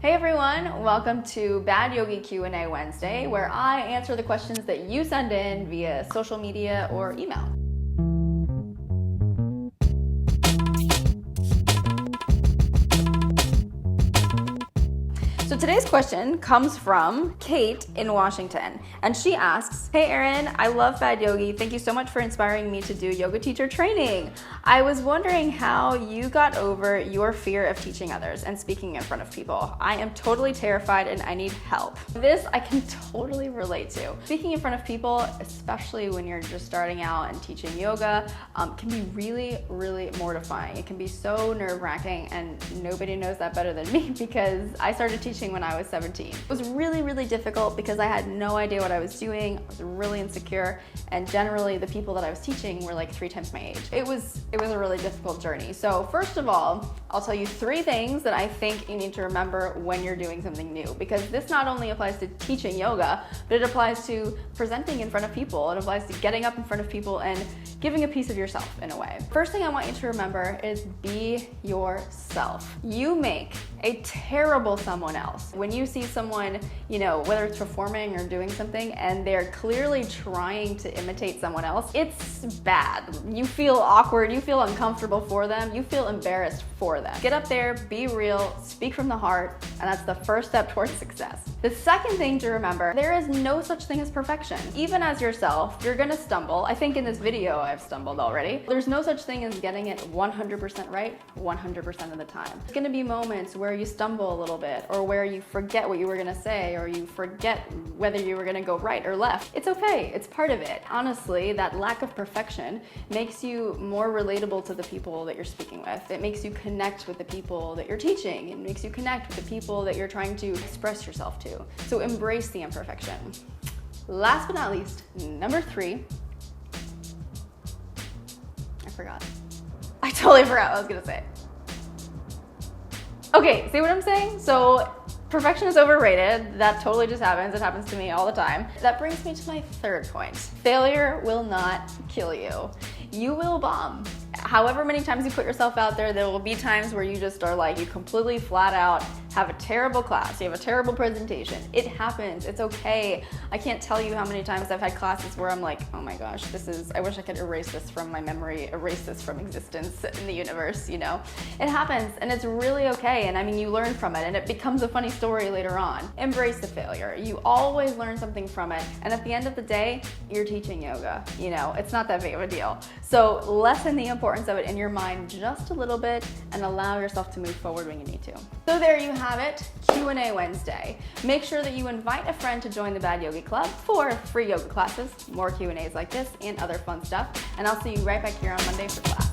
Hey everyone, welcome to Bad Yogi Q&A Wednesday, where I answer the questions that you send in via social media or email. So today's question comes from Kate in Washington, and she asks, "Hey Erin, I love Bad Yogi. Thank you so much for inspiring me to do yoga teacher training. I was wondering how you got over your fear of teaching others and speaking in front of people. I am totally terrified and I need help." This I can totally relate to. Speaking in front of people, especially when you're just starting out and teaching yoga, can be really, really mortifying. It can be so nerve-wracking, and nobody knows that better than me because I started teaching when I was 17. It was really, really difficult because I had no idea what I was doing. I was really insecure, and generally the people that I was teaching were like 3 times my age. It was a really difficult journey. So first of all, I'll tell you 3 things that I think you need to remember when you're doing something new, because this not only applies to teaching yoga, but it applies to presenting in front of people. It applies to getting up in front of people and giving a piece of yourself in a way. First thing I want you to remember is be yourself. You make a terrible someone else. When you see someone, whether it's performing or doing something, and they're clearly trying to imitate someone else, it's bad. You feel awkward, you feel uncomfortable for them, you feel embarrassed for them. Get up there, be real, speak from the heart, and that's the first step towards success. The second thing to remember, there is no such thing as perfection. Even as yourself, you're gonna stumble. I think in this video I've stumbled already. There's no such thing as getting it 100% right 100% of the time. There's gonna be moments where you stumble a little bit, or where you forget what you were gonna say, or you forget whether you were gonna go right or left. It's okay, it's part of it. Honestly, that lack of perfection makes you more relatable to the people that you're speaking with. It makes you connect with the people that you're teaching. It makes you connect with the people that you're trying to express yourself to. So embrace the imperfection. Last but not least, number 3. I forgot. I totally forgot what I was gonna say. Okay, see what I'm saying? So perfection is overrated. That totally just happens. It happens to me all the time. That brings me to my third point. Failure will not kill you. You will bomb. However many times you put yourself out there will be times where you just are like, you completely flat out have a terrible class, you have a terrible presentation. It happens, it's okay. I can't tell you how many times I've had classes where I'm like, oh my gosh, I wish I could erase this from my memory, erase this from existence in the universe, It happens, and it's really okay, and I mean, you learn from it, and it becomes a funny story later on. Embrace the failure. You always learn something from it, and at the end of the day, you're teaching yoga, it's not that big of a deal. So lessen the importance of it in your mind just a little bit and allow yourself to move forward when you need to. So there you have it, Q&A Wednesday. Make sure that you invite a friend to join the Bad Yogi Club for free yoga classes, more Q&As like this, and other fun stuff. And I'll see you right back here on Monday for class.